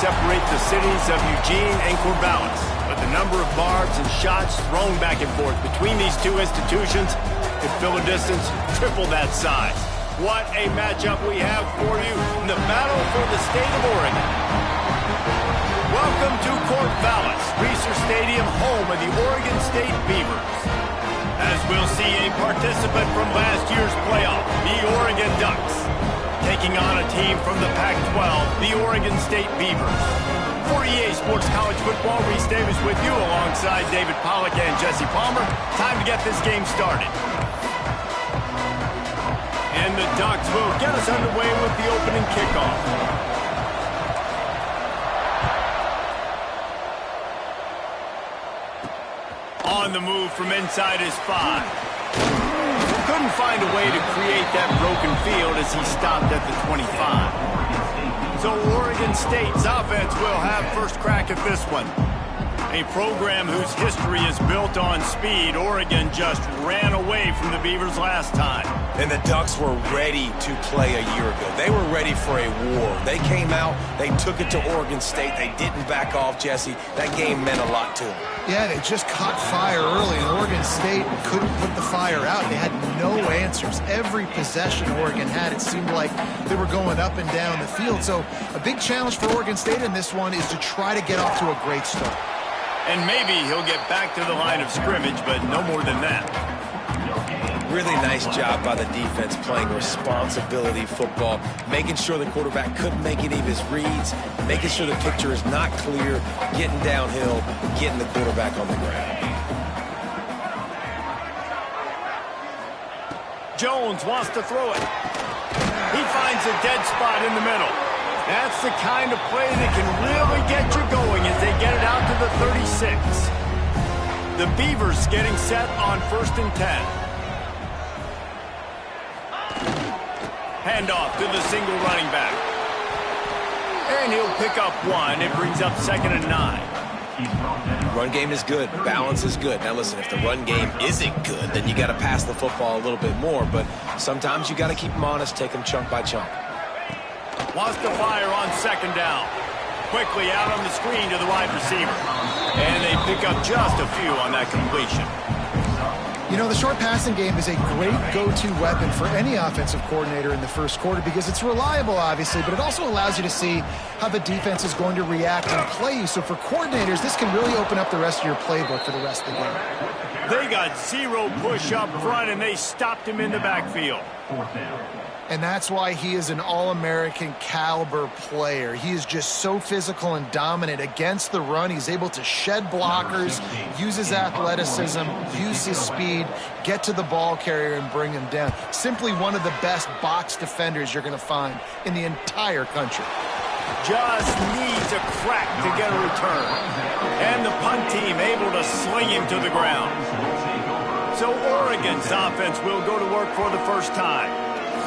Separate the cities of Eugene and Corvallis, but the number of barbs and shots thrown back and forth between these two institutions could fill a distance triple that size. What a matchup we have for you in the battle for the state of Oregon. Welcome to Corvallis, Reser Stadium, home of the Oregon State Beavers. As we'll see a participant from last year's playoff, the Oregon Ducks, taking on a team from the Pac-12, the Oregon State Beavers. For EA Sports College Football, Reese Davis with you alongside David Pollack and Jesse Palmer. Time to get this game started. And the Ducks will get us underway with the opening kickoff. On the move from inside his 5. Couldn't find a way to create that broken field as he stopped at the 25. So Oregon State's offense will have first crack at this one. A program whose history is built on speed. Oregon just ran away from the Beavers last time. And the Ducks were ready to play a year ago. They were ready for a war. They came out, they took it to Oregon State. They didn't back off, Jesse. That game meant a lot to them. Yeah, they just caught fire early, and Oregon State couldn't put the fire out. They had no answers. Every possession Oregon had, it seemed like they were going up and down the field. So a big challenge for Oregon State in this one is to try to get off to a great start. And maybe he'll get back to the line of scrimmage, but no more than that. Really nice job by the defense playing responsibility football, making sure the quarterback couldn't make any of his reads, making sure the picture is not clear, getting downhill, getting the quarterback on the ground. Jones wants to throw it. He finds a dead spot in the middle. That's the kind of play that can really get you going as they get it out to the 36. The Beavers getting set on 1st and 10. Handoff to the single running back. And he'll pick up 1. It brings up 2nd and 9. Run game is good. Balance is good. Now listen, if the run game isn't good, then you got to pass the football a little bit more. But sometimes you got to keep them honest, take them chunk by chunk. Wants to fire on 2nd down. Quickly out on the screen to the wide receiver. And they pick up just a few on that completion. You know, the short passing game is a great go-to weapon for any offensive coordinator in the first quarter because it's reliable, obviously, but it also allows you to see how the defense is going to react and play you. So for coordinators, this can really open up the rest of your playbook for the rest of the game. They got zero push up front, and they stopped him in the backfield. And that's why he is an All-American caliber player. He is just so physical and dominant against the run. He's able to shed blockers, use his athleticism, use his speed, get to the ball carrier and bring him down. Simply one of the best box defenders you're going to find in the entire country. Just needs a crack to get a return. And the punt team able to sling him to the ground. So Oregon's offense will go to work for the first time.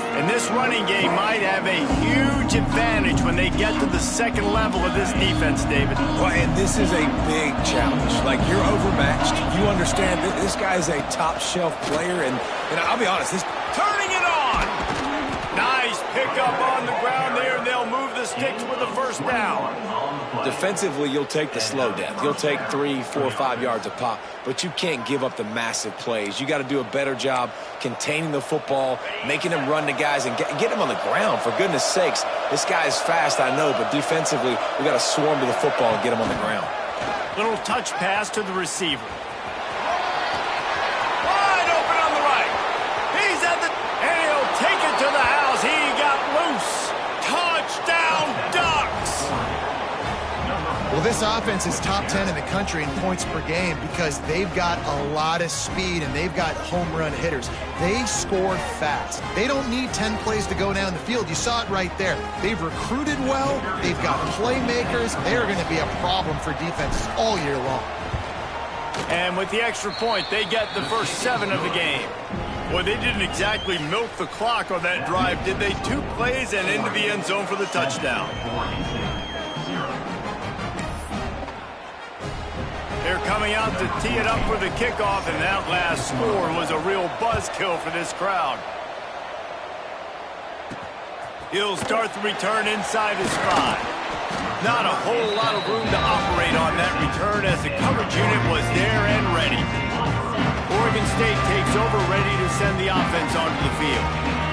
And this running game might have a huge advantage when they get to the second level of this defense, David. Well, and this is a big challenge. Like, you're overmatched. You understand that this guy is a top-shelf player, and I'll be honest, this turning it on. Nice pickup on the ground there, and they'll move the sticks with a first down. defensively, you'll take the slow death. You'll take 3, 4, 5 yards a pop, but you can't give up the massive plays. You got to do a better job containing the football, making them run to guys, and get them on the ground. For goodness sakes, this guy is fast, I know, but defensively, we got to swarm to the football and get him on the ground. Little touch pass to the receiver. Wide open on the right. He's at the, and he'll take it to the house. He got loose. Touchdown, Ducks. Well, this offense is top 10 in the country in points per game because they've got a lot of speed and they've got home run hitters. They score fast. They don't need 10 plays to go down the field. You saw it right there. They've recruited well. They've got playmakers. They're going to be a problem for defenses all year long. And with the extra point, they get the first 7 of the game. Well, they didn't exactly milk the clock on that drive, did they? 2 plays and into the end zone for the touchdown. They're coming out to tee it up for the kickoff, and that last score was a real buzzkill for this crowd. He'll start the return inside his 5. Not a whole lot of room to operate on that return as the coverage unit was there and ready. Oregon State takes over, ready to send the offense onto the field.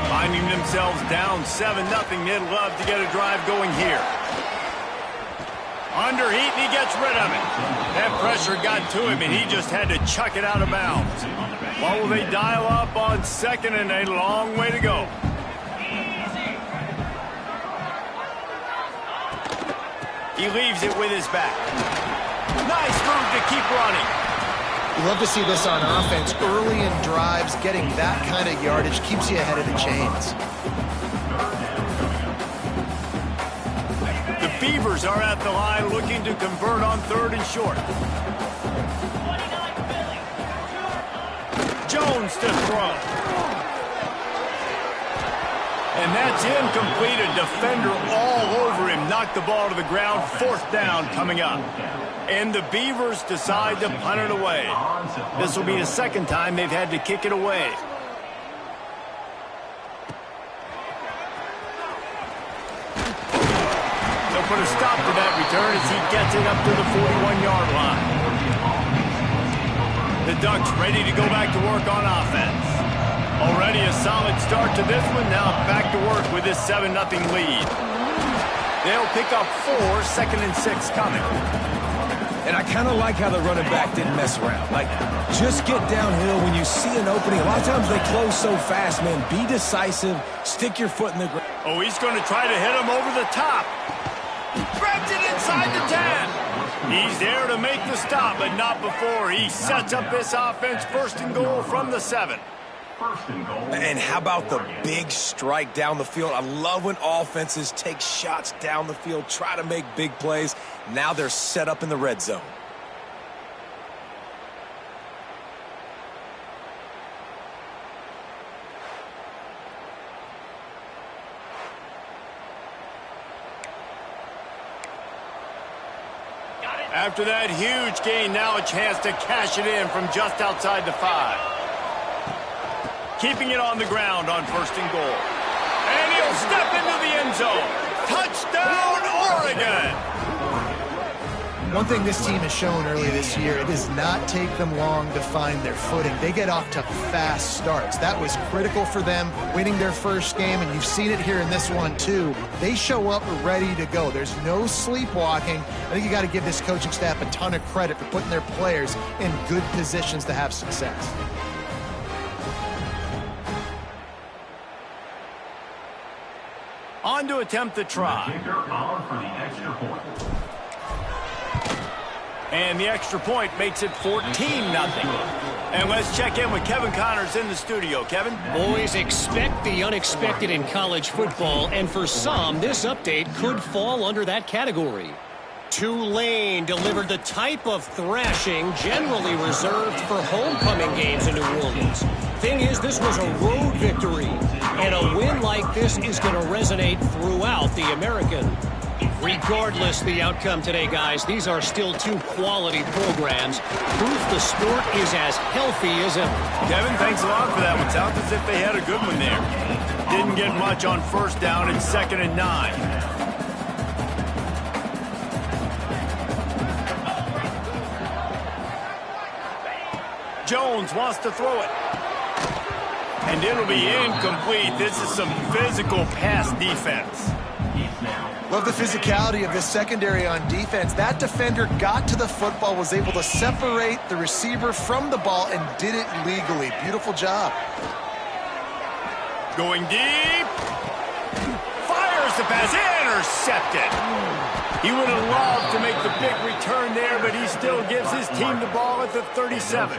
Finding themselves down 7-0, they'd love to get a drive going here. Under heat, and he gets rid of it. That pressure got to him, and he just had to chuck it out of bounds. What will they dial up on second, and a long way to go. He leaves it with his back. Nice move to keep running. You love to see this on offense. Early in drives, getting that kind of yardage keeps you ahead of the chains. The Beavers are at the line looking to convert on 3rd and short. Jones to throw. And that's incomplete. A defender all over him. Knocked the ball to the ground. 4th down coming up. And the Beavers decide to punt it away. This will be the 2nd time they've had to kick it away. They'll put a stop to that return as he gets it up to the 41-yard line. The Ducks ready to go back to work on offense. Already a solid start to this one. Now back to work with this 7-0 lead. They'll pick up 4, 2nd and 6 coming. And I kind of like how the running back didn't mess around. Like, just get downhill when you see an opening. A lot of times they close so fast, man. Be decisive. Stick your foot in the ground. Oh, he's going to try to hit him over the top. Grabs it inside the 10. He's there to make the stop, but not before. He sets up this offense 1st and goal from the 7. And how about the big strike down the field? I love when offenses take shots down the field, try to make big plays. Now they're set up in the red zone. After that huge gain, now a chance to cash it in from just outside the 5. Keeping it on the ground on 1st and goal. And he'll step into the end zone. Touchdown, Oregon! One thing this team has shown early this year, it does not take them long to find their footing. They get off to fast starts. That was critical for them, winning their first game, and you've seen it here in this one too. They show up ready to go. There's no sleepwalking. I think you got to give this coaching staff a ton of credit for putting their players in good positions to have success. On to attempt the try. And the extra point makes it 14-0. And let's check in with Kevin Connors in the studio. Kevin? Boys, expect the unexpected in college football, and for some, this update could fall under that category. Tulane delivered the type of thrashing generally reserved for homecoming games in New Orleans. Thing is, this was a road victory, and a win like this is going to resonate throughout the American. Regardless the outcome today, guys, these are still two quality programs. Proof the sport is as healthy as ever. Kevin, thanks a lot for that one. Sounds as if they had a good one there. Didn't get much on first down. It's 2nd and 9. Jones wants to throw it. And it'll be incomplete. This is some physical pass defense. Love the physicality of this secondary on defense. That defender got to the football, was able to separate the receiver from the ball, and did it legally. Beautiful job. Going deep. Fires the pass. Intercepted. He would have loved to make the big return there, but he still gives his team the ball at the 37.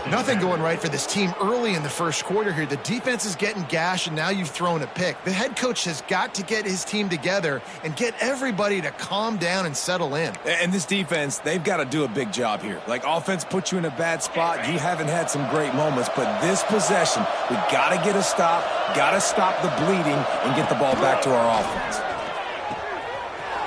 Nothing going right for this team early in the first quarter here. The defense is getting gashed, and now you've thrown a pick. The head coach has got to get his team together and get everybody to calm down and settle in. And this defense, they've got to do a big job here. Like, offense puts you in a bad spot. You haven't had some great moments, but this possession, we got to get a stop, got to stop the bleeding, and get the ball back to our offense.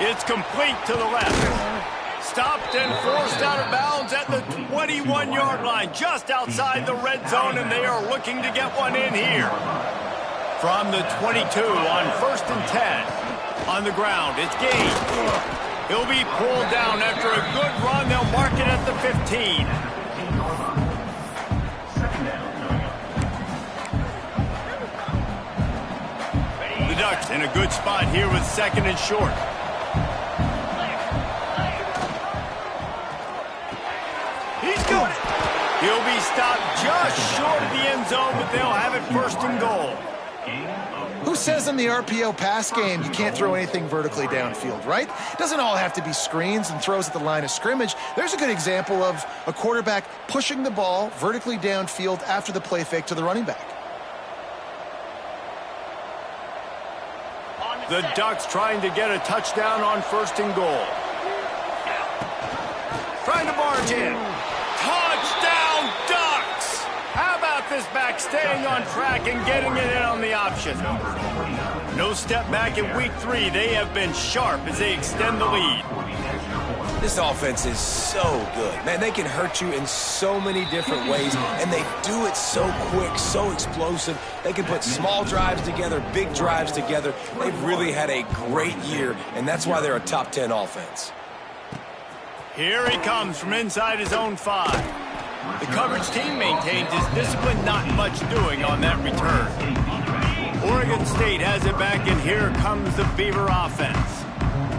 It's complete to the left. Stopped and forced out of bounds at the 21-yard line, just outside the red zone, and they are looking to get one in here. From the 22 on 1st and 10. On the ground, it's Gaines. He'll be pulled down after a good run. They'll mark it at the 15. The Ducks in a good spot here with 2nd and short. He'll be stopped just short of the end zone, but they'll have it 1st and goal. Who says in the RPO pass game you can't throw anything vertically downfield, right? It doesn't all have to be screens and throws at the line of scrimmage. There's a good example of a quarterback pushing the ball vertically downfield after the play fake to the running back. The Ducks trying to get a touchdown on 1st and goal. Trying to barge in. Touchdown, Ducks! How about this back staying on track and getting it in on the option? No step back in week 3. They have been sharp as they extend the lead. This offense is so good. Man, they can hurt you in so many different ways, and they do it so quick, so explosive. They can put small drives together, big drives together. They've really had a great year, and that's why they're a top 10 offense. Here he comes from inside his own 5. The coverage team maintains his discipline, not much doing on that return. Oregon State has it back, and here comes the Beaver offense.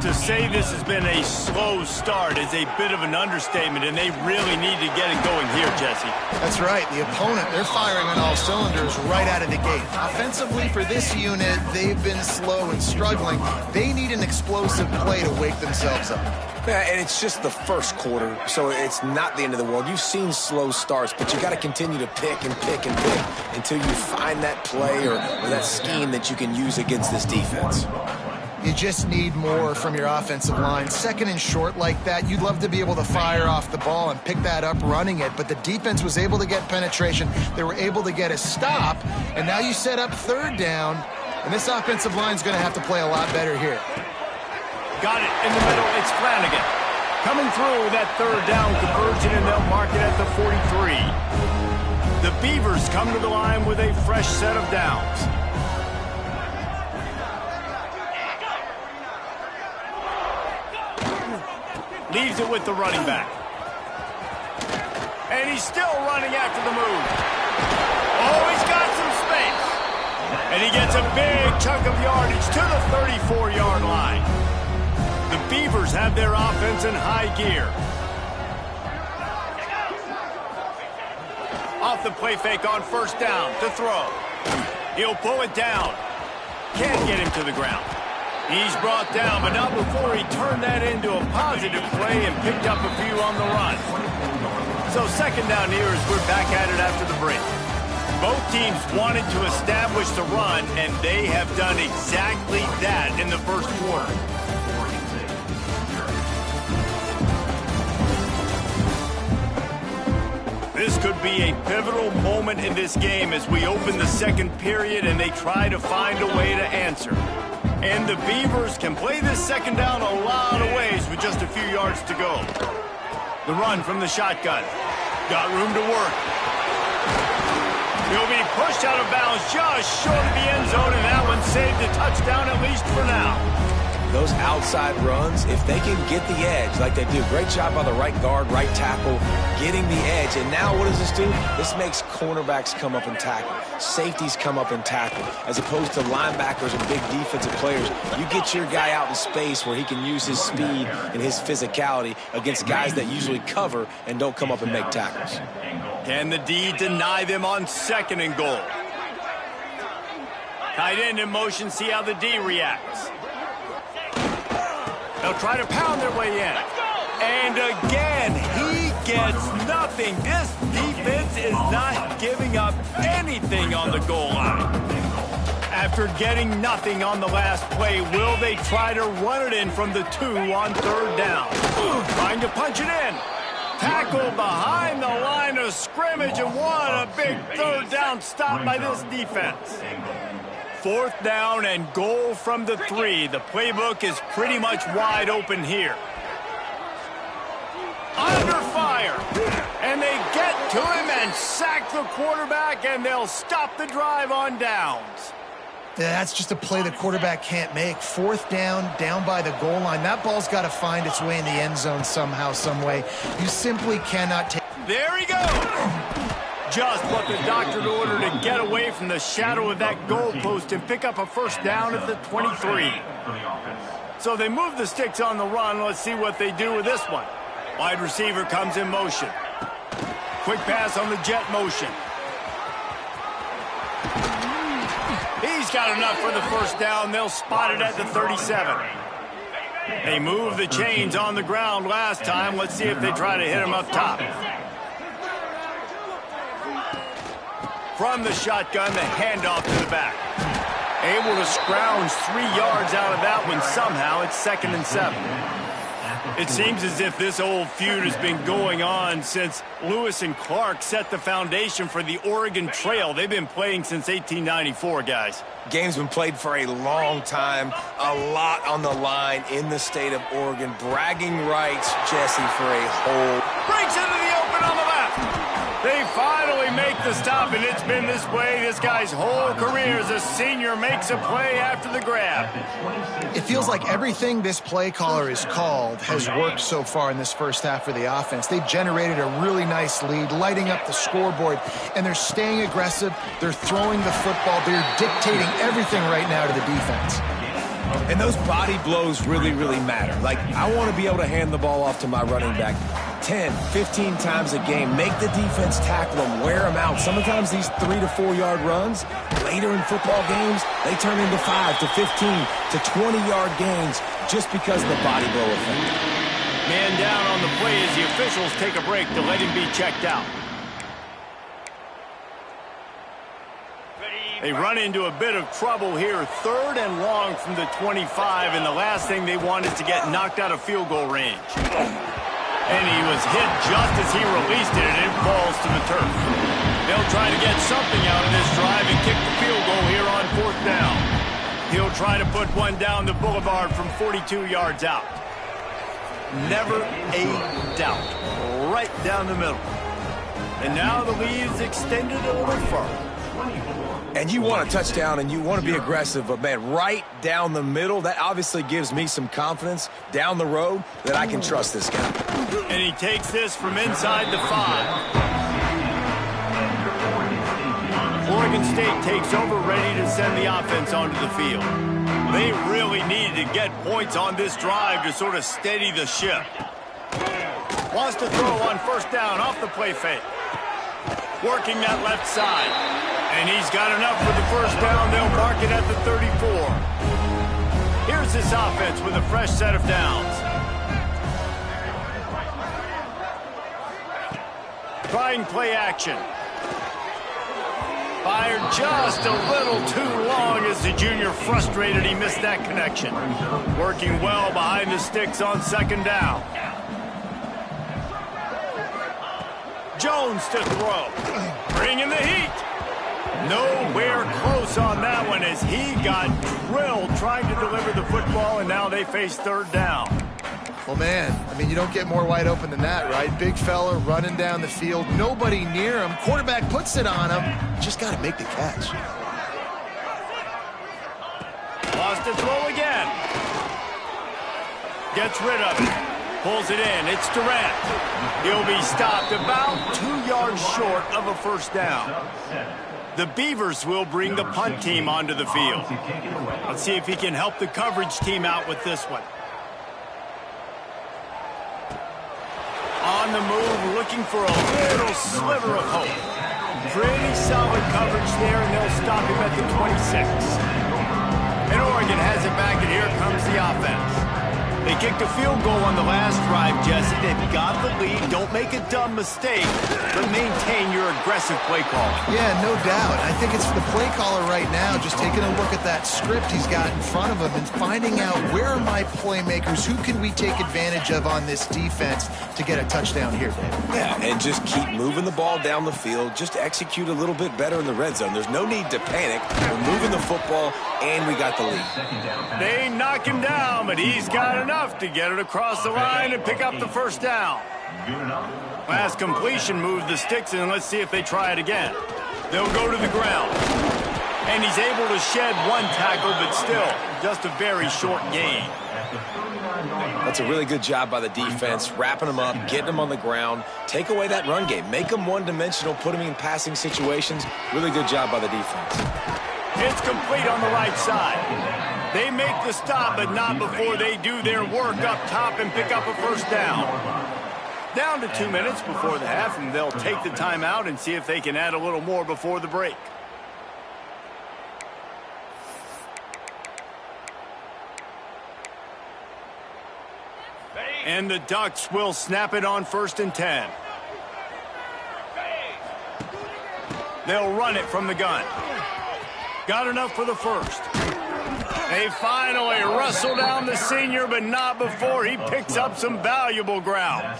To say this has been a slow start is a bit of an understatement, and they really need to get it going here, Jesse. That's right. The opponent, they're firing on all cylinders right out of the gate. Offensively, for this unit, they've been slow and struggling. They need an explosive play to wake themselves up. Yeah, and it's just the first quarter, so it's not the end of the world. You've seen slow starts, but you got to continue to pick and pick and pick until you find that play or that scheme that you can use against this defense. You just need more from your offensive line. 2nd and short like that, you'd love to be able to fire off the ball and pick that up running it, but the defense was able to get penetration. They were able to get a stop, and now you set up 3rd down, and this offensive line's going to have to play a lot better here. Got it in the middle. It's Flanagan. Coming through that 3rd down conversion, and they'll mark it at the 43. The Beavers come to the line with a fresh set of downs. Leaves it with the running back. And he's still running after the move. Oh, he's got some space. And he gets a big chunk of yardage to the 34-yard line. The Beavers have their offense in high gear. Off the play fake on first down to throw. He'll pull it down. Can't get him to the ground. He's brought down, but not before he turned that into a positive play and picked up a few on the run. So second down here as we're back at it after the break. Both teams wanted to establish the run, and they have done exactly that in the first quarter. This could be a pivotal moment in this game as we open the second period and they try to find a way to answer. And the Beavers can play this second down a lot of ways with just a few yards to go. The run from the shotgun. Got room to work. He'll be pushed out of bounds just short of the end zone, and that one saved a touchdown at least for now. Those outside runs, if they can get the edge like they do, great job by the right guard, right tackle, getting the edge. And now what does this do? This makes cornerbacks come up and tackle. Safeties come up and tackle. As opposed to linebackers and big defensive players, you get your guy out in space where he can use his speed and his physicality against guys that usually cover and don't come up and make tackles. Can the D deny them on second and goal? Tight end in motion, see how the D reacts. They'll try to pound their way in. And again, he gets nothing. This defense is not giving up anything on the goal line. After getting nothing on the last play, will they try to run it in from the 2 on third down? Trying to punch it in. Tackled behind the line of scrimmage, and what a big third down stop by this defense. Fourth down and goal from the 3. The playbook is pretty much wide open here. Under fire. And they get to him and sack the quarterback, and they'll stop the drive on downs. Yeah, that's just a play the quarterback can't make. Fourth down, down by the goal line. That ball's got to find its way in the end zone somehow, some way. You simply cannot take... There he goes. Just what the doctor ordered to get away from the shadow of that goalpost and pick up a first down at the 23. So they move the sticks on the run. Let's see what they do with this one. Wide receiver comes in motion. Quick pass on the jet motion. He's got enough for the first down. They'll spot it at the 37. They moved the chains on the ground last time. Let's see if they try to hit him up top. From the shotgun, the handoff to the back. Able to scrounge 3 yards out of that one somehow. It's 2nd and 7. It seems as if this old feud has been going on since Lewis and Clark set the foundation for the Oregon Trail. They've been playing since 1894, guys. Game's been played for a long time, a lot on the line in the state of Oregon. Bragging rights, Jesse, for a whole... Breaks into the open on the left. They finally make the stop, and it's been this way this guy's whole career as a senior makes a play after the grab. It feels like everything this play caller has called has worked so far in this first half for the offense. They've generated a really nice lead, lighting up the scoreboard, and they're staying aggressive. They're throwing the football. They're dictating everything right now to the defense. And those body blows really, really matter. Like, I want to be able to hand the ball off to my running back 10, 15 times a game. Make the defense tackle them, wear them out. Sometimes these 3 to 4 yard runs, later in football games, they turn into 5 to 15 to 20-yard gains just because of the body blow effect. Man down on the play as the officials take a break to let him be checked out. They run into a bit of trouble here. 3rd and long from the 25, and the last thing they want is to get knocked out of field goal range. And he was hit just as he released it, and it falls to the turf. They'll try to get something out of this drive and kick the field goal here on 4th down. He'll try to put one down the boulevard from 42 yards out. Never a doubt. Right down the middle. And now the lead is extended a little further. And you want a touchdown and you want to be aggressive, but, man, right down the middle. That obviously gives me some confidence down the road that I can trust this guy. And he takes this from inside the 5. Oregon State takes over, ready to send the offense onto the field. They really needed to get points on this drive to sort of steady the ship. Wants to throw on first down off the play fake. Working that left side. And he's got enough for the first down. They'll mark it at the 34. Here's this offense with a fresh set of downs. Trying play action. Fired just a little too long as the junior frustrated he missed that connection. Working well behind the sticks on second down. Jones to throw. Bringing the heat. Nowhere close on that one as he got drilled trying to deliver the football, and now they face third down. Well, man, I mean, you don't get more wide open than that, right? Big fella running down the field, nobody near him. Quarterback puts it on him. Just got to make the catch. Lost to throw again. Gets rid of it. Pulls it in. It's Durant. He'll be stopped about 2 yards short of a first down. The Beavers will bring the punt team onto the field. Let's see if he can help the coverage team out with this one. On the move, looking for a little sliver of hope. Pretty solid coverage there, and they'll stop him at the 26. And Oregon has it back, and here comes the offense. They kicked a field goal on the last drive, Jesse. They've got the lead. Don't make a dumb mistake, but maintain your aggressive play call. Yeah, no doubt. I think it's the play caller right now just taking a look at that script he's got in front of him and finding out where are my playmakers, who can we take advantage of on this defense to get a touchdown here, Dave. Yeah, and just keep moving the ball down the field. Just execute a little bit better in the red zone. There's no need to panic. We're moving the football, and we got the lead. They knock him down, but he's got enough to get it across the line and pick up the first down. Last completion moved the sticks, and let's see if they try it again. They'll go to the ground. And he's able to shed one tackle, but still just a very short gain. That's a really good job by the defense, wrapping them up, getting them on the ground, take away that run game, make them one-dimensional, put them in passing situations. Really good job by the defense. It's complete on the right side. They make the stop, but not before they do their work up top and pick up a first down. Down to 2 minutes before the half, and they'll take the timeout and see if they can add a little more before the break. And the Ducks will snap it on 1st and 10. They'll run it from the gun. Got enough for the first. They finally wrestle down the senior, but not before he picks up some valuable ground.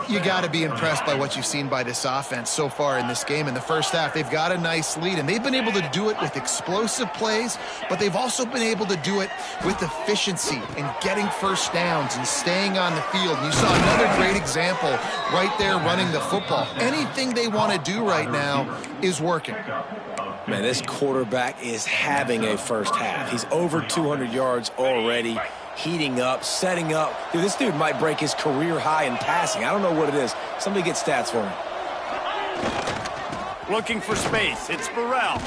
You got to be impressed by what you've seen by this offense so far in this game. In the first half, they've got a nice lead, and they've been able to do it with explosive plays, but they've also been able to do it with efficiency and getting first downs and staying on the field. And you saw another great example right there running the football. Anything they want to do right now is working. Man, this quarterback is having a first half. He's over 200 yards already, heating up, setting up. Dude, this dude might break his career high in passing. I don't know what it is. Somebody get stats for him. Looking for space. It's Burrell.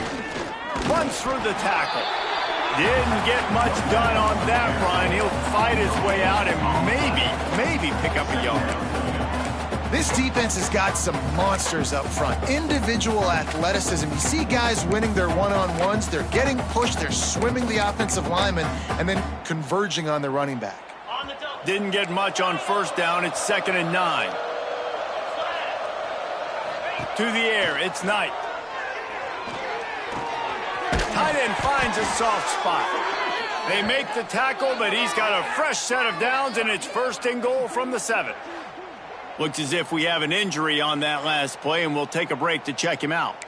Runs through the tackle. Didn't get much done on that run. He'll fight his way out and maybe pick up a yard. This defense has got some monsters up front. Individual athleticism. You see guys winning their one-on-ones. They're getting pushed. They're swimming the offensive lineman and then converging on the running back. Didn't get much on first down. It's 2nd and 9. To the air. It's Knight. Tight end finds a soft spot. They make the tackle, but he's got a fresh set of downs, and it's 1st and goal from the 7. Looks as if we have an injury on that last play, and we'll take a break to check him out.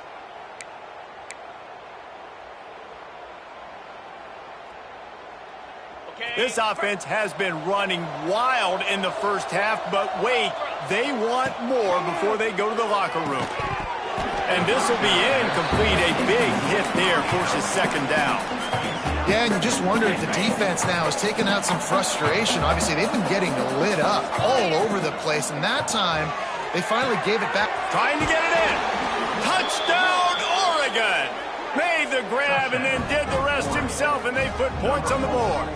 This offense has been running wild in the first half, but wait, they want more before they go to the locker room. And this will be incomplete. A big hit there forces 2nd down. Yeah, and you just wonder if the defense now is taking out some frustration. Obviously, they've been getting lit up all over the place, and that time they finally gave it back. Trying to get it in. Touchdown, Oregon! Made the grab and then did the rest himself, and they put points on the board.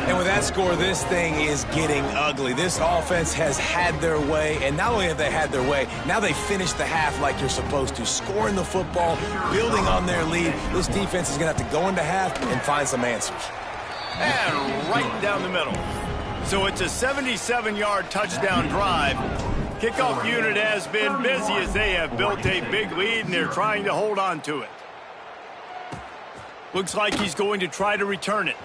And with that score, this thing is getting ugly. This offense has had their way, and not only have they had their way, now they finished the half like you're supposed to, scoring the football, building on their lead. This defense is going to have to go into half and find some answers. And right down the middle. So it's a 77-yard touchdown drive. Kickoff unit has been busy as they have built a big lead, and they're trying to hold on to it. Looks like he's going to try to return it.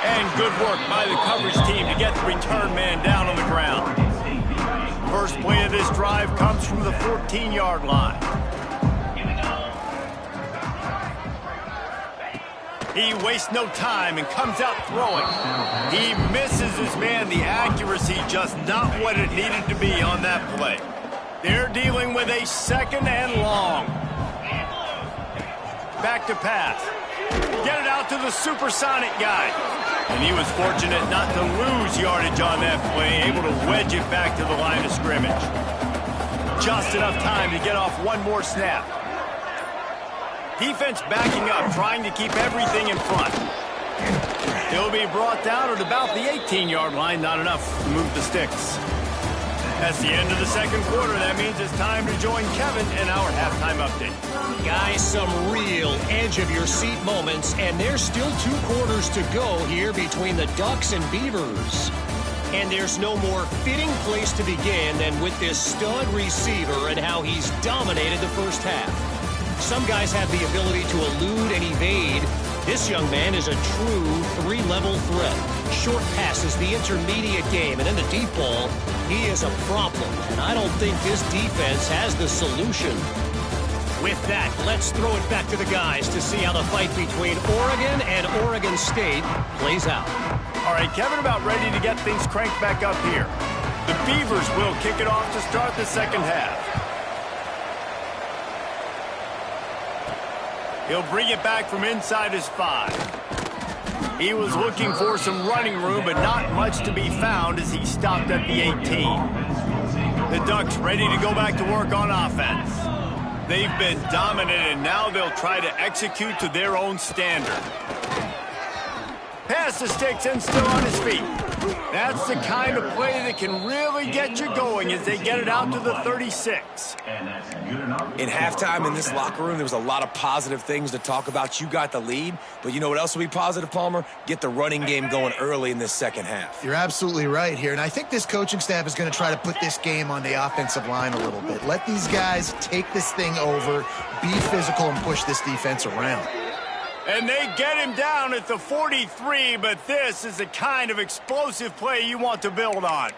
And good work by the coverage team to get the return man down on the ground. First play of this drive comes from the 14-yard line. He wastes no time and comes out throwing. He misses his man. The accuracy just not what it needed to be on that play. They're dealing with a 2nd and long. Back to pass. Get it out to the supersonic guy. And he was fortunate not to lose yardage on that play, able to wedge it back to the line of scrimmage. Just enough time to get off one more snap. Defense backing up, trying to keep everything in front. He'll be brought down at about the 18-yard line, not enough to move the sticks. That's the end of the second quarter. That means it's time to join Kevin in our halftime update. Guys, some real edge-of-your-seat moments, and there's still 2 quarters to go here between the Ducks and Beavers. And there's no more fitting place to begin than with this stud receiver and how he's dominated the first half. Some guys have the ability to elude and evade. This young man is a true 3-level threat. Short passes, the intermediate game, and then the deep ball, he is a problem. And I don't think this defense has the solution. With that, let's throw it back to the guys to see how the fight between Oregon and Oregon State plays out. All right, Kevin about ready to get things cranked back up here. The Beavers will kick it off to start the second half. He'll bring it back from inside his 5. He was looking for some running room, but not much to be found as he stopped at the 18. The Ducks ready to go back to work on offense. They've been dominant, and now they'll try to execute to their own standard. Pass the sticks and still on his feet. That's the kind of play that can really get you going as they get it out to the 36. In halftime in this locker room, there was a lot of positive things to talk about. You got the lead, but you know what else will be positive, Palmer? Get the running game going early in this second half. You're absolutely right here, and I think this coaching staff is going to try to put this game on the offensive line a little bit. Let these guys take this thing over, be physical, and push this defense around. And they get him down at the 43, but this is the kind of explosive play you want to build on.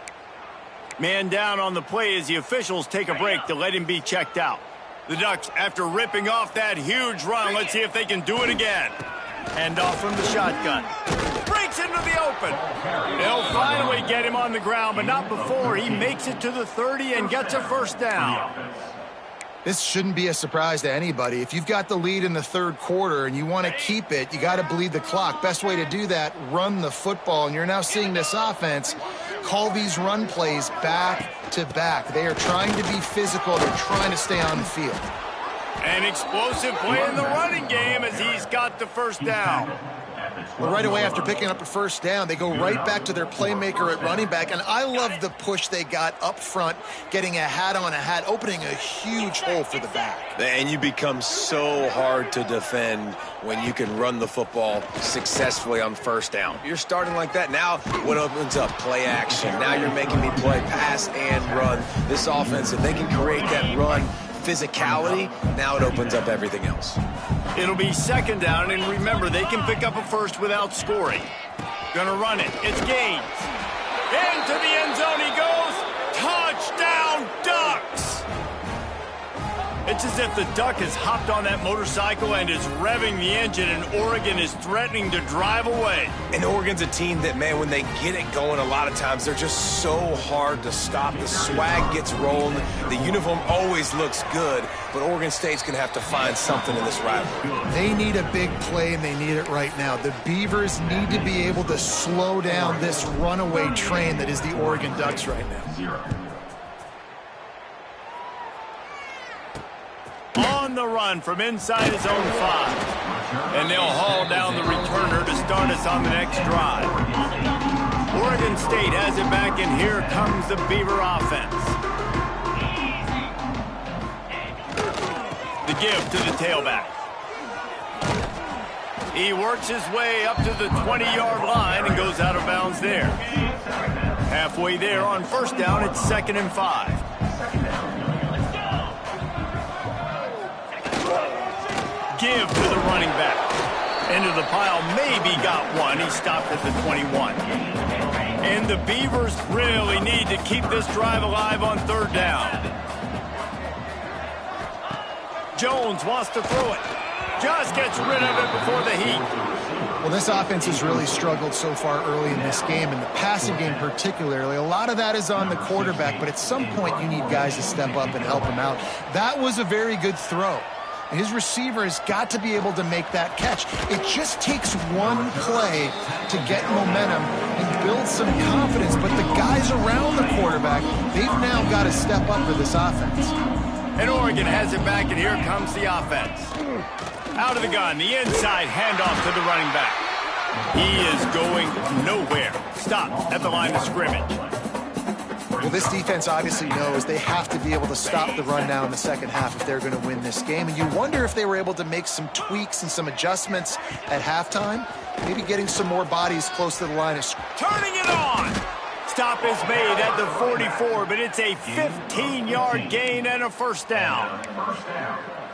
Man down on the play as the officials take a break to let him be checked out. The Ducks, after ripping off that huge run, let's see if they can do it again. Hand off from the shotgun. Breaks into the open. They'll finally get him on the ground, but not before he makes it to the 30 and gets a first down. This shouldn't be a surprise to anybody. If you've got the lead in the third quarter and you want to keep it, you got to bleed the clock. Best way to do that, run the football. And you're now seeing this offense call these run plays back to back. They are trying to be physical. They're trying to stay on the field. An explosive play in the running game as he's got the first down. Well, right away after picking up a first down, they go right back to their playmaker at running back. And I love the push they got up front, getting a hat on a hat, opening a huge hole for the back. And you become so hard to defend when you can run the football successfully on first down. You're starting like that. Now what opens up? Play action. Now you're making me play pass and run. This offense, if they can create that run physicality, now it opens up everything else. It'll be second down, and remember, they can pick up a first without scoring. Gonna run it. It's Gaines. Into the end zone he goes. Touchdown, Ducks! It's as if the Duck has hopped on that motorcycle and is revving the engine, and Oregon is threatening to drive away. And Oregon's a team that, man, when they get it going, a lot of times they're just so hard to stop. The swag gets rolling. The uniform always looks good, but Oregon State's going to have to find something in this rivalry. They need a big play, and they need it right now. The Beavers need to be able to slow down this runaway train that is the Oregon Ducks right now. On the run from inside his own 5. And they'll haul down the returner to start us on the next drive. Oregon State has it back, and here comes the Beaver offense. The give to the tailback. He works his way up to the 20-yard line and goes out of bounds there. Halfway there on first down, it's 2nd and 5. Give to the running back. Into the pile, maybe got one. He stopped at the 21. And the Beavers really need to keep this drive alive on 3rd down. Jones wants to throw it. Just gets rid of it before the heat. Well, this offense has really struggled so far early in this game, and the passing game particularly. A lot of that is on the quarterback, but at some point you need guys to step up and help him out. That was a very good throw. His receiver has got to be able to make that catch. It just takes one play to get momentum and build some confidence. But the guys around the quarterback, they've now got to step up for this offense. And Oregon has it back, and here comes the offense. Out of the gun, the inside handoff to the running back. He is going nowhere. Stop at the line of scrimmage. Well, this defense obviously knows they have to be able to stop the run now in the second half if they're going to win this game. And you wonder if they were able to make some tweaks and some adjustments at halftime, maybe getting some more bodies close to the line of scrimmage. Turning it on. Stop is made at the 44, but it's a 15-yard gain and a first down.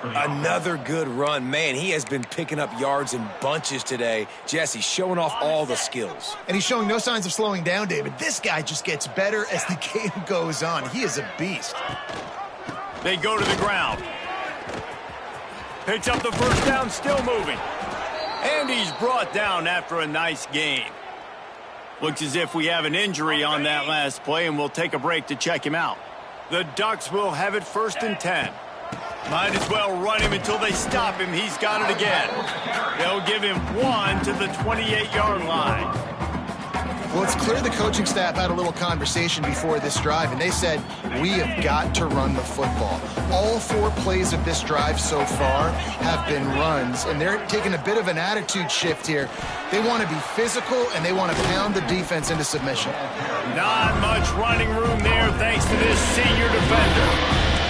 Another good run. Man, he has been picking up yards in bunches today. Jesse showing off all the skills. And he's showing no signs of slowing down, David. This guy just gets better as the game goes on. He is a beast. They go to the ground. Picks up the first down, still moving. And he's brought down after a nice gain. Looks as if we have an injury on that last play, and we'll take a break to check him out. The Ducks will have it 1st and 10. Might as well run him until they stop him. He's got it again. They'll give him 1 to the 28-yard line. Well, it's clear the coaching staff had a little conversation before this drive, and they said, we have got to run the football. All 4 plays of this drive so far have been runs, and they're taking a bit of an attitude shift here. They want to be physical, and they want to pound the defense into submission. Not much running room there thanks to this senior defender.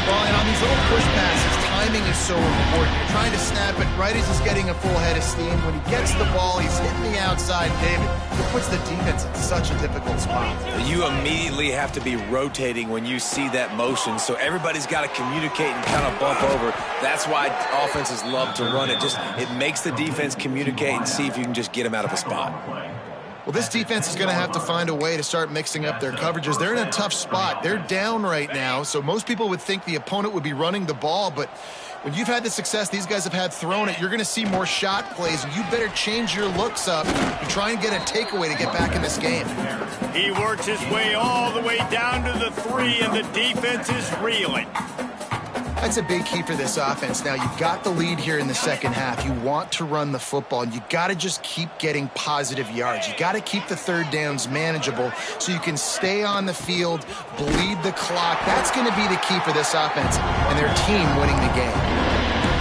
Well, and on these little push passes, timing is so important. You're trying to snap it right as he's getting a full head of steam. When he gets the ball, he's hitting the outside, David. It puts the defense in such a difficult spot. You immediately have to be rotating when you see that motion, so everybody's got to communicate and kind of bump over. That's why offenses love to run it. It makes the defense communicate and see if you can just get them out of a spot. Well, this defense is going to have to find a way to start mixing up their coverages. They're in a tough spot. They're down right now, so most people would think the opponent would be running the ball, but when you've had the success these guys have had throwing it, you're going to see more shot plays, and you better change your looks up and try and get a takeaway to get back in this game. He works his way all the way down to the 3, and the defense is reeling. That's a big key for this offense. Now, you've got the lead here in the second half. You want to run the football, and you got to just keep getting positive yards. You got to keep the 3rd downs manageable so you can stay on the field, bleed the clock. That's going to be the key for this offense and their team winning the game.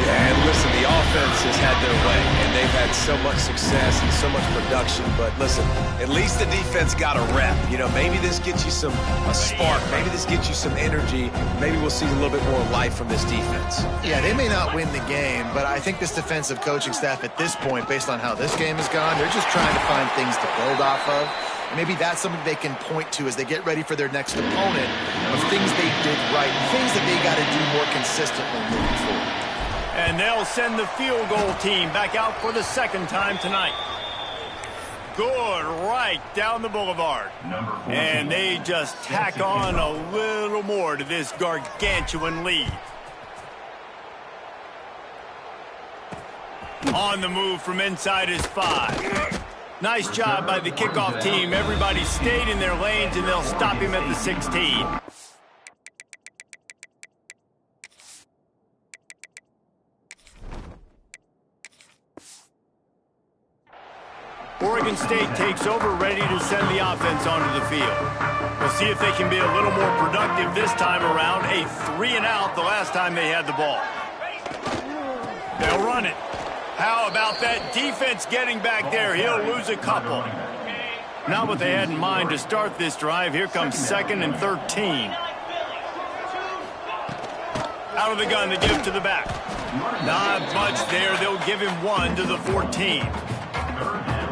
Yeah, and listen, the offense has had their way, and they've had so much success and so much production. But listen, at least the defense got a rep. You know, maybe this gets you a spark. Maybe this gets you some energy. Maybe we'll see a little bit more life from this defense. Yeah, they may not win the game, but I think this defensive coaching staff at this point, based on how this game has gone, they're just trying to find things to build off of. Maybe that's something they can point to as they get ready for their next opponent of things they did right, things that they got to do more consistently moving forward. And they'll send the field goal team back out for the 2nd time tonight. Good right down the boulevard. And they just tack on a little more to this gargantuan lead. On the move from inside his 5. Nice job by the kickoff team. Everybody stayed in their lanes, and they'll stop him at the 16. Oregon State takes over, ready to send the offense onto the field. We'll see if they can be a little more productive this time around. A 3-and-out the last time they had the ball. They'll run it. How about that defense getting back there? He'll lose a couple. Not what they had in mind to start this drive. Here comes 2nd and 13. Out of the gun to give to the back. Not much there. They'll give him 1 to the 14.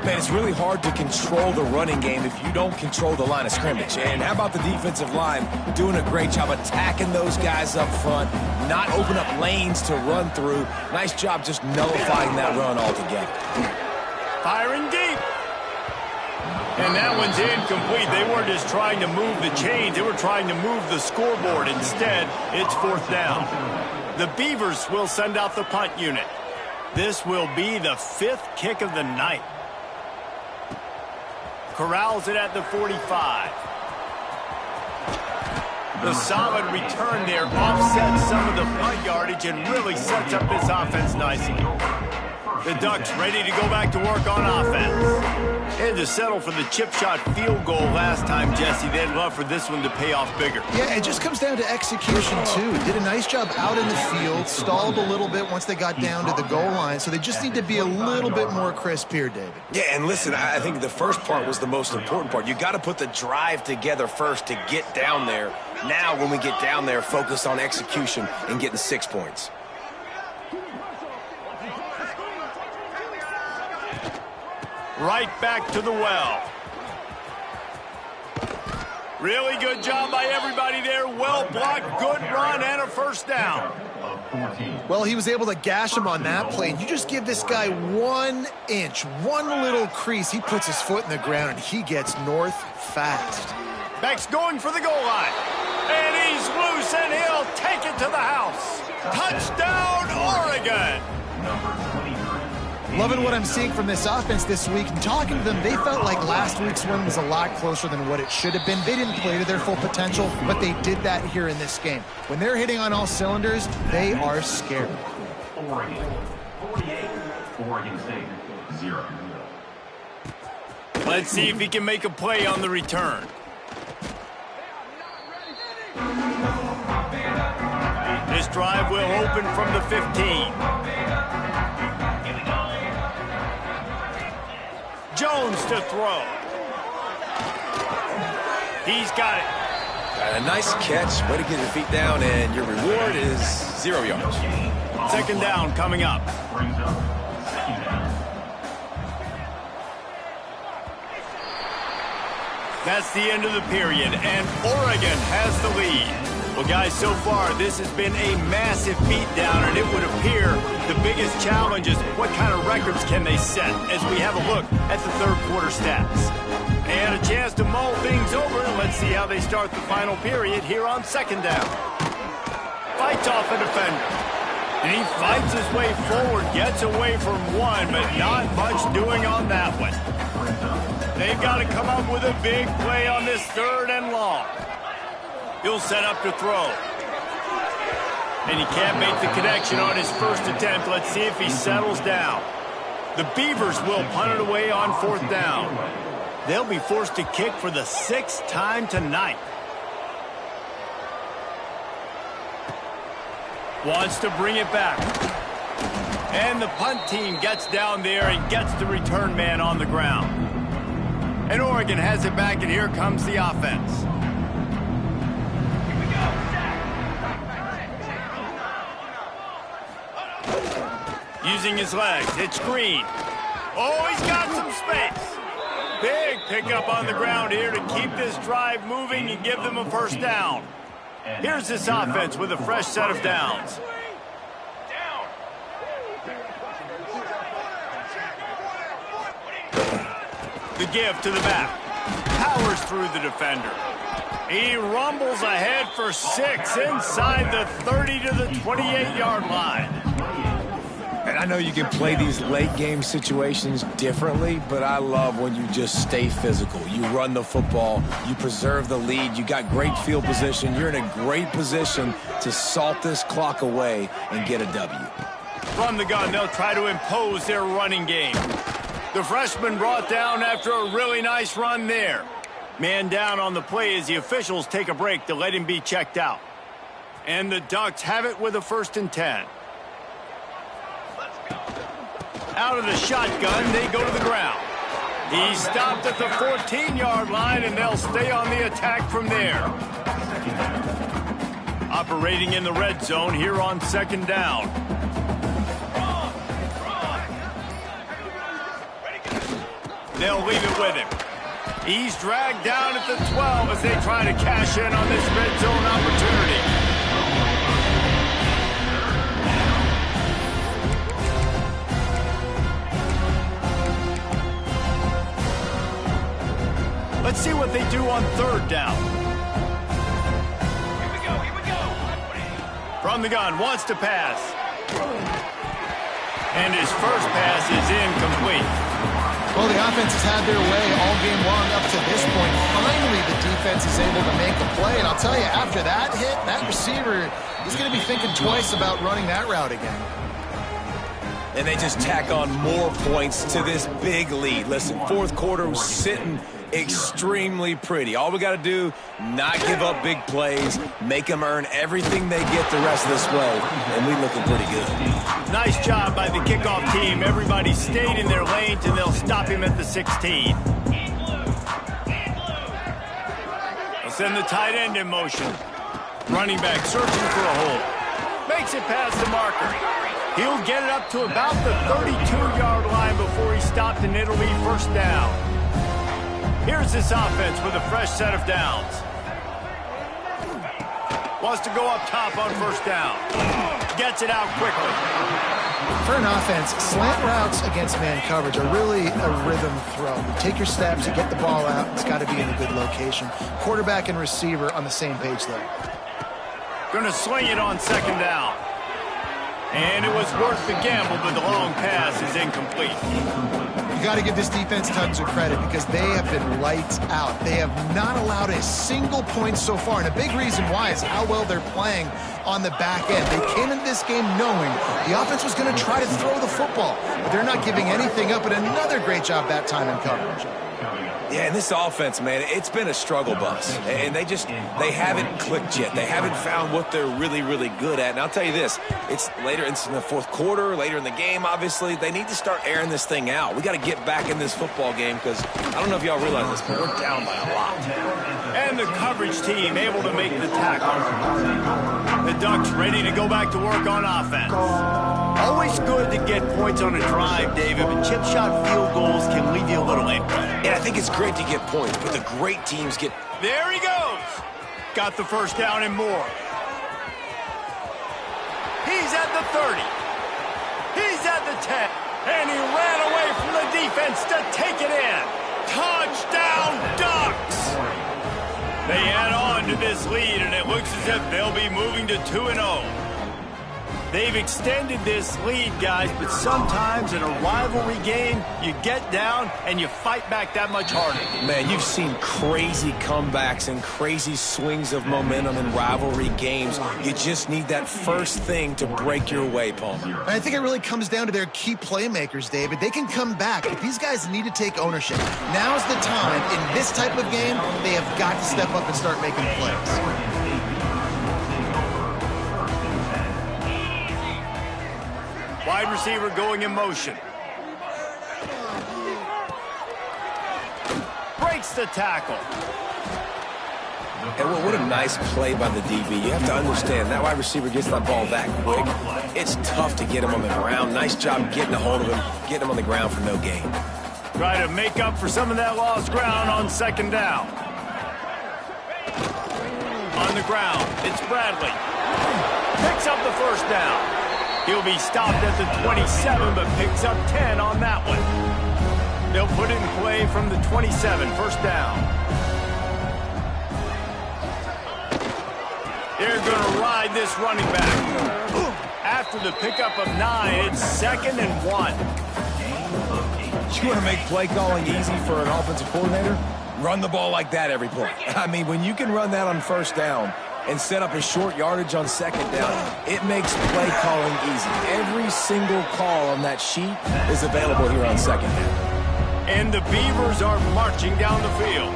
Man, it's really hard to control the running game if you don't control the line of scrimmage. And how about the defensive line doing a great job attacking those guys up front, not open up lanes to run through. Nice job just nullifying that run altogether. Firing deep. And that one's incomplete. They weren't just trying to move the chains. They were trying to move the scoreboard. Instead, it's 4th down. The Beavers will send out the punt unit. This will be the 5th kick of the night. Corrals it at the 45. The solid return there offsets some of the punt yardage and really sets up this offense nicely. The Ducks ready to go back to work on offense. And to settle for the chip shot field goal last time, Jesse. They'd love for this one to pay off bigger. Yeah, it just comes down to execution, too. Did a nice job out in the field, stalled a little bit once they got down to the goal line, so they just need to be a little bit more crisp here, David. Yeah, and listen, I think the first part was the most important part. You got to put the drive together first to get down there. Now, when we get down there, focus on execution and getting 6 points. Right back to the well. Really good job by everybody there. Well blocked, good run, and a 1st down. Well, he was able to gash him on that play. You just give this guy 1 inch, one little crease. He puts his foot in the ground, and he gets north fast. Beck's going for the goal line. And he's loose, and he'll take it to the house. Touchdown, Oregon. Loving what I'm seeing from this offense this week. And talking to them, they felt like last week's win was a lot closer than what it should have been. They didn't play to their full potential, but they did that here in this game. When they're hitting on all cylinders, they are scared. Oregon 48, Oregon State 0. Let's see if he can make a play on the return. This drive will open from the 15. Jones to throw. He's got it. A nice catch. Way to get your feet down, and your reward is 0 yards. 2nd down coming up. That's the end of the period, and Oregon has the lead. Well, guys, so far, this has been a massive beatdown, and it would appear the biggest challenge is what kind of records can they set as we have a look at the 3rd quarter stats. And a chance to mull things over. Let's see how they start the final period here on 2nd down. Fights off a defender. And he fights his way forward, gets away from one, but not much doing on that one. They've got to come up with a big play on this 3rd and long. He'll set up to throw. And he can't make the connection on his first attempt. Let's see if he settles down. The Beavers will punt it away on 4th down. They'll be forced to kick for the 6th time tonight. Wants to bring it back. And the punt team gets down there and gets the return man on the ground. And Oregon has it back, and here comes the offense. Using his legs, it's Green. Oh, he's got some space. Big pickup on the ground here to keep this drive moving and give them a 1st down. Here's this offense with a fresh set of downs. The give to the back. Powers through the defender. He rumbles ahead for 6 inside the 30 to the 28-yard line. And I know you can play these late game situations differently, but I love when you just stay physical. You run the football, you preserve the lead, you got great field position, you're in a great position to salt this clock away and get a W. From the gun, they'll try to impose their running game. The freshman brought down after a really nice run there. Man down on the play as the officials take a break to let him be checked out. And the Ducks have it with a 1st and 10. Out of the shotgun, they go to the ground. He stopped at the 14-yard line, and they'll stay on the attack from there. Operating in the red zone here on 2nd down. They'll leave it with him. He's dragged down at the 12 as they try to cash in on this red zone opportunity. Let's see what they do on 3rd down. Here we go. From the gun, wants to pass. And his first pass is incomplete. Well, the offense has had their way all game long up to this point. Finally, the defense is able to make a play. And I'll tell you, after that hit, that receiver, he's going to be thinking twice about running that route again. And they just tack on more points to this big lead. Listen, 4th quarter was sitting extremely pretty. All we got to do, not give up big plays, make them earn everything they get the rest of this way, and we looking pretty good. Nice job by the kickoff team. Everybody stayed in their lanes, and they'll stop him at the 16. They'll send the tight end in motion. Running back searching for a hole. Makes it past the marker. He'll get it up to about the 32-yard line before he's stopped, and it'll be 1st down. Here's this offense with a fresh set of downs. Wants to go up top on 1st down. Gets it out quickly. For an offense, slant routes against man coverage are really a rhythm throw. You take your steps, you get the ball out, it's got to be in a good location. Quarterback and receiver on the same page there. Going to swing it on 2nd down. And it was worth the gamble, but the long pass is incomplete. You got to give this defense tons of credit because they have been lights out. They have not allowed a single point so far, and a big reason why is how well they're playing on the back end. They came into this game knowing the offense was going to try to throw the football, but they're not giving anything up, and another great job that time in coverage. Yeah, and this offense, man, it's been a struggle bus. And they haven't clicked yet. They haven't found what they're really, really good at. And I'll tell you this, it's later in the 4th quarter, later in the game, obviously. They need to start airing this thing out. We got to get back in this football game because I don't know if y'all realize this, but we're down by a lot. And the coverage team able to make the tackle. The Ducks ready to go back to work on offense. Always good to get points on a drive, David, but chip shot field goals can leave you a little empty. Yeah, I think it's great to get points, but the great teams get... There he goes. Got the 1st down and more. He's at the 30. He's at the 10. And he ran away from the defense to take it in. Touchdown, Ducks! They add on to this lead, and it looks as if they'll be moving to 2-0. They've extended this lead, guys, but sometimes in a rivalry game, you get down and you fight back that much harder. Man, you've seen crazy comebacks and crazy swings of momentum in rivalry games. You just need that first thing to break your way, Palmer. And I think it really comes down to their key playmakers, David. They can come back, but these guys need to take ownership. Now's the time. In this type of game, they have got to step up and start making plays. Wide receiver going in motion. Breaks the tackle. And what a nice play by the DB. You have to understand, that wide receiver gets that ball that quick. It's tough to get him on the ground. Nice job getting a hold of him, getting him on the ground for no gain. Try to make up for some of that lost ground on 2nd down. On the ground, it's Bradley. Picks up the 1st down. He'll be stopped at the 27, but picks up 10 on that one. They'll put it in play from the 27, 1st down. They're going to ride this running back. after the pickup of 9, it's 2nd and 1. You want to make play calling easy for an offensive coordinator? Run the ball like that every play. I mean, when you can run that on first down and set up a short yardage on second down, it makes play calling easy. Every single call on that sheet is available here on second down. And the Beavers are marching down the field.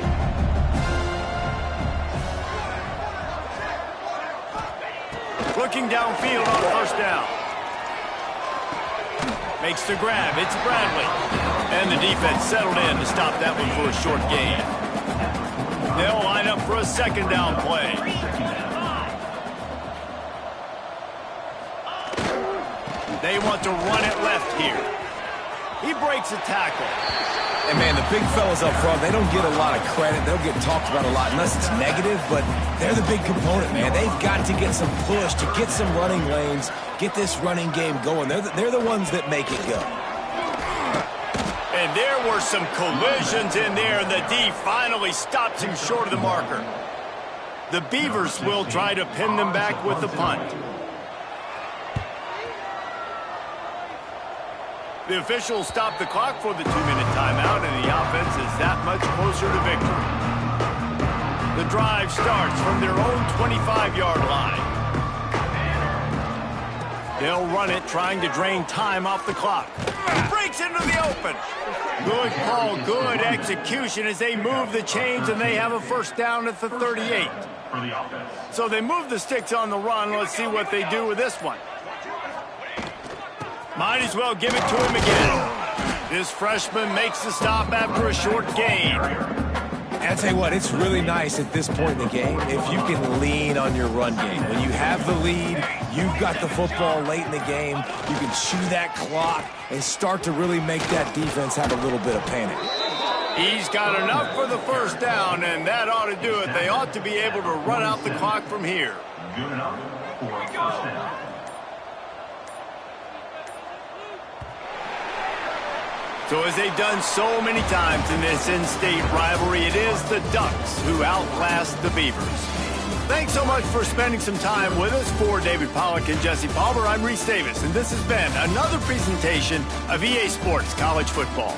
Looking downfield on first down. Makes the grab. It's Bradley. And the defense settled in to stop that one for a short gain. They'll line up for a second down play. They want to run it left here. He breaks a tackle. And, man, the big fellas up front, they don't get a lot of credit. They'll get talked about a lot unless it's negative, but they're the big component, man. They've got to get some push, to get some running lanes, get this running game going. They're the ones that make it go. And there were some collisions in there, and the D finally stops him short of the marker. The Beavers will try to pin them back with the punt. The officials stop the clock for the 2-minute timeout, and the offense is that much closer to victory. The drive starts from their own 25-yard line. They'll run it, trying to drain time off the clock. Breaks into the open. Good call, good execution as they move the chains, and they have a first down at the 38. So they move the sticks on the run. Let's see what they do with this one. Might as well give it to him again. This freshman makes the stop after a short gain. And I tell you what, it's really nice at this point in the game if you can lean on your run game. When you have the lead, you've got the football late in the game, you can chew that clock and start to really make that defense have a little bit of panic. He's got enough for the first down, and that ought to do it. They ought to be able to run out the clock from here. Good enough for a first down. So as they've done so many times in this in-state rivalry, it is the Ducks who outlast the Beavers. Thanks so much for spending some time with us. For David Pollack and Jesse Palmer, I'm Reese Davis, and this has been another presentation of EA Sports College Football.